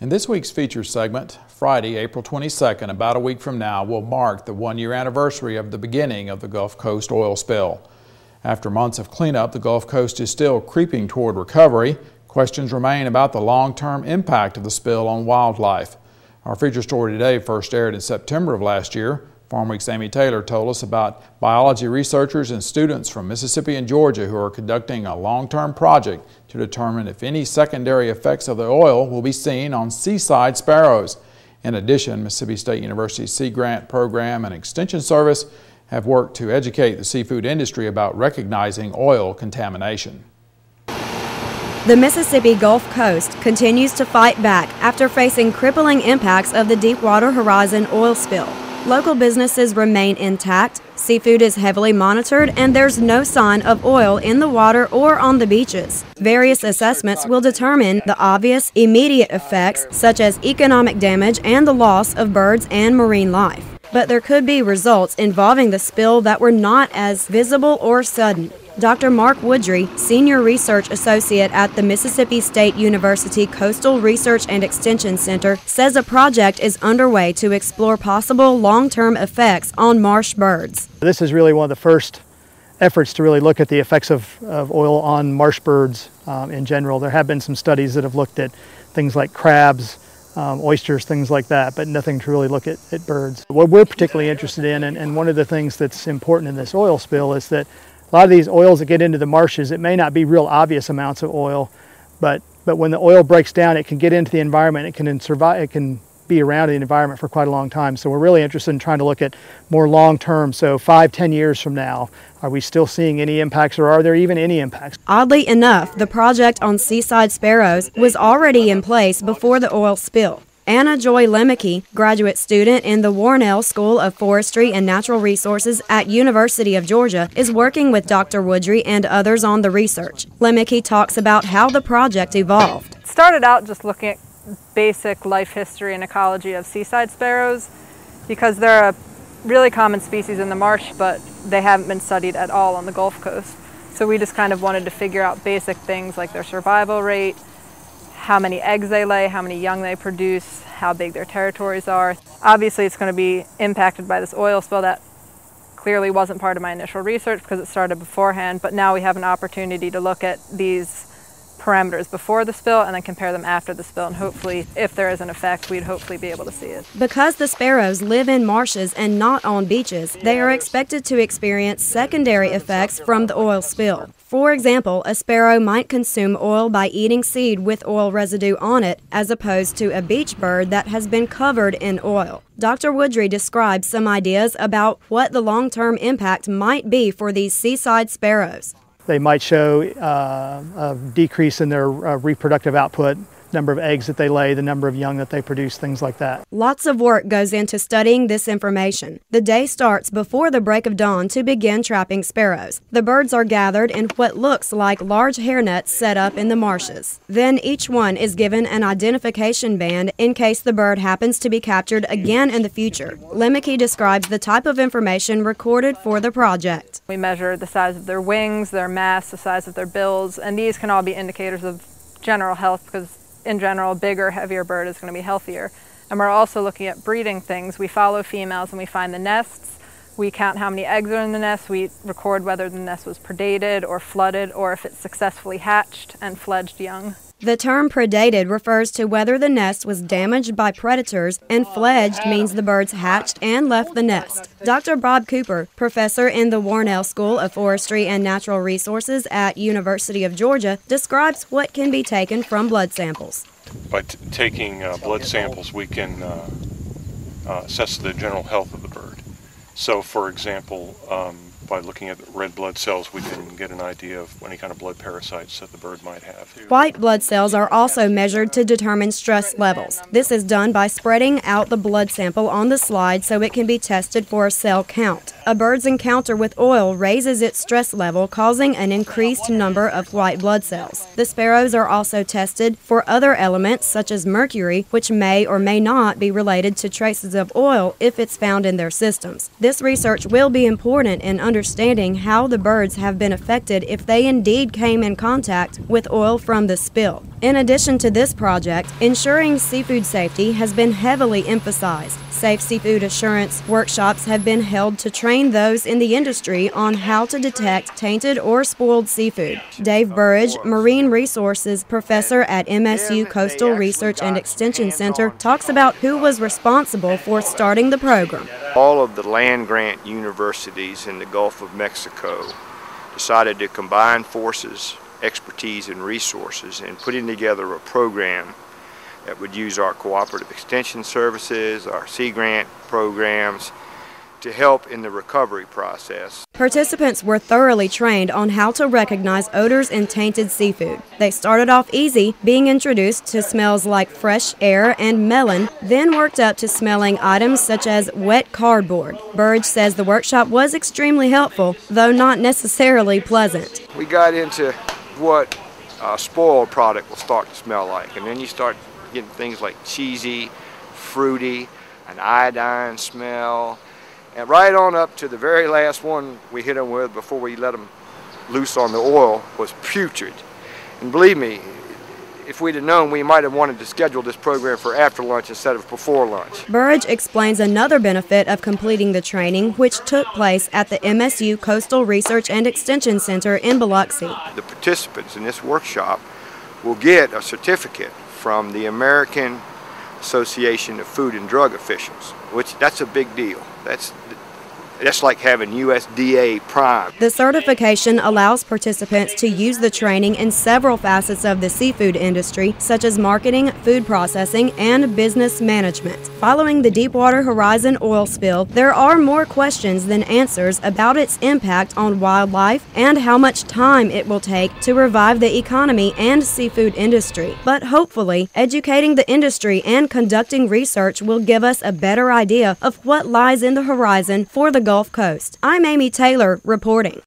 In this week's feature segment, Friday, April 22nd, about a week from now, will mark the one-year anniversary of the beginning of the Gulf Coast oil spill. After months of cleanup, the Gulf Coast is still creeping toward recovery. Questions remain about the long-term impact of the spill on wildlife. Our feature story today first aired in September of last year. Farmweek's Amy Taylor told us about biology researchers and students from Mississippi and Georgia who are conducting a long-term project to determine if any secondary effects of the oil will be seen on seaside sparrows. In addition, Mississippi State University's Sea Grant Program and Extension Service have worked to educate the seafood industry about recognizing oil contamination. The Mississippi Gulf Coast continues to fight back after facing crippling impacts of the Deepwater Horizon oil spill. Local businesses remain intact, seafood is heavily monitored, and there's no sign of oil in the water or on the beaches. Various assessments will determine the obvious, immediate effects, such as economic damage and the loss of birds and marine life. But there could be results involving the spill that were not as visible or sudden. Dr. Mark Woodry, Senior Research Associate at the Mississippi State University Coastal Research and Extension Center, says a project is underway to explore possible long-term effects on marsh birds. This is really one of the first efforts to really look at the effects of oil on marsh birds in general. There have been some studies that have looked at things like crabs, oysters, things like that, but nothing to really look at birds. What we're particularly interested in, and one of the things that's important in this oil spill, is that a lot of these oils that get into the marshes, it may not be real obvious amounts of oil, but when the oil breaks down, it can get into the environment. It can survive. It can be around in the environment for quite a long time. So we're really interested in trying to look at more long-term. So 5-10 years from now, are we still seeing any impacts, or are there even any impacts? Oddly enough, the project on seaside sparrows was already in place before the oil spill. Anna Joy Lemke, graduate student in the Warnell School of Forestry and Natural Resources at University of Georgia, is working with Dr. Woodry and others on the research. Lemke talks about how the project evolved. It started out just looking at basic life history and ecology of seaside sparrows, because they're a really common species in the marsh, but they haven't been studied at all on the Gulf Coast. So we just kind of wanted to figure out basic things like their survival rate, how many eggs they lay, how many young they produce, how big their territories are. Obviously it's going to be impacted by this oil spill. That clearly wasn't part of my initial research because it started beforehand, but now we have an opportunity to look at these parameters before the spill and then compare them after the spill, and hopefully, if there is an effect, we'd hopefully be able to see it. Because the sparrows live in marshes and not on beaches, they are expected to experience secondary effects from the oil spill. For example, a sparrow might consume oil by eating seed with oil residue on it, as opposed to a beach bird that has been covered in oil. Dr. Woodry describes some ideas about what the long-term impact might be for these seaside sparrows. They might show a decrease in their reproductive output, number of eggs that they lay, the number of young that they produce, things like that. Lots of work goes into studying this information. The day starts before the break of dawn to begin trapping sparrows. The birds are gathered in what looks like large hairnets set up in the marshes. Then each one is given an identification band in case the bird happens to be captured again in the future. Lemke describes the type of information recorded for the project. We measure the size of their wings, their mass, the size of their bills, and these can all be indicators of general health, because in general, a bigger, heavier bird is going to be healthier. And we're also looking at breeding things. We follow females and we find the nests. We count how many eggs are in the nest. We record whether the nest was predated or flooded, or if it successfully hatched and fledged young. The term predated refers to whether the nest was damaged by predators, and fledged means the birds hatched and left the nest. Dr. Bob Cooper, professor in the Warnell School of Forestry and Natural Resources at University of Georgia, describes what can be taken from blood samples. By taking blood samples, we can assess the general health of the bird. So, for example, by looking at red blood cells, we can get an idea of any kind of blood parasites that the bird might have. White blood cells are also measured to determine stress levels. This is done by spreading out the blood sample on the slide so it can be tested for a cell count. A bird's encounter with oil raises its stress level, causing an increased number of white blood cells. The sparrows are also tested for other elements such as mercury, which may or may not be related to traces of oil if it's found in their systems. This research will be important in understanding understanding how the birds have been affected if they indeed came in contact with oil from the spill. In addition to this project, ensuring seafood safety has been heavily emphasized. Safe seafood assurance workshops have been held to train those in the industry on how to detect tainted or spoiled seafood. Dave Burridge, Marine Resources Professor at MSU Coastal Research and Extension Center, talks about who was responsible for starting the program. All of the land-grant universities in the Gulf of Mexico decided to combine forces, expertise, and resources in putting together a program that would use our cooperative extension services, our sea grant programs, to help in the recovery process. Participants were thoroughly trained on how to recognize odors in tainted seafood. They started off easy, being introduced to smells like fresh air and melon, then worked up to smelling items such as wet cardboard. Burridge says the workshop was extremely helpful, though not necessarily pleasant. We got into what a spoiled product will start to smell like, and then you start getting things like cheesy, fruity, an iodine smell, and right on up to the very last one we hit them with before we let them loose on the oil was putrid. And believe me, if we'd have known, we might have wanted to schedule this program for after lunch instead of before lunch. Burridge explains another benefit of completing the training, which took place at the MSU Coastal Research and Extension Center in Biloxi. The participants in this workshop will get a certificate from the American Association of Food and Drug Officials, which that's a big deal. That's like having USDA Prime. The certification allows participants to use the training in several facets of the seafood industry, such as marketing, food processing, and business management. Following the Deepwater Horizon oil spill, there are more questions than answers about its impact on wildlife and how much time it will take to revive the economy and seafood industry. But hopefully, educating the industry and conducting research will give us a better idea of what lies in the horizon for the Gulf Coast. I'm Amy Taylor reporting.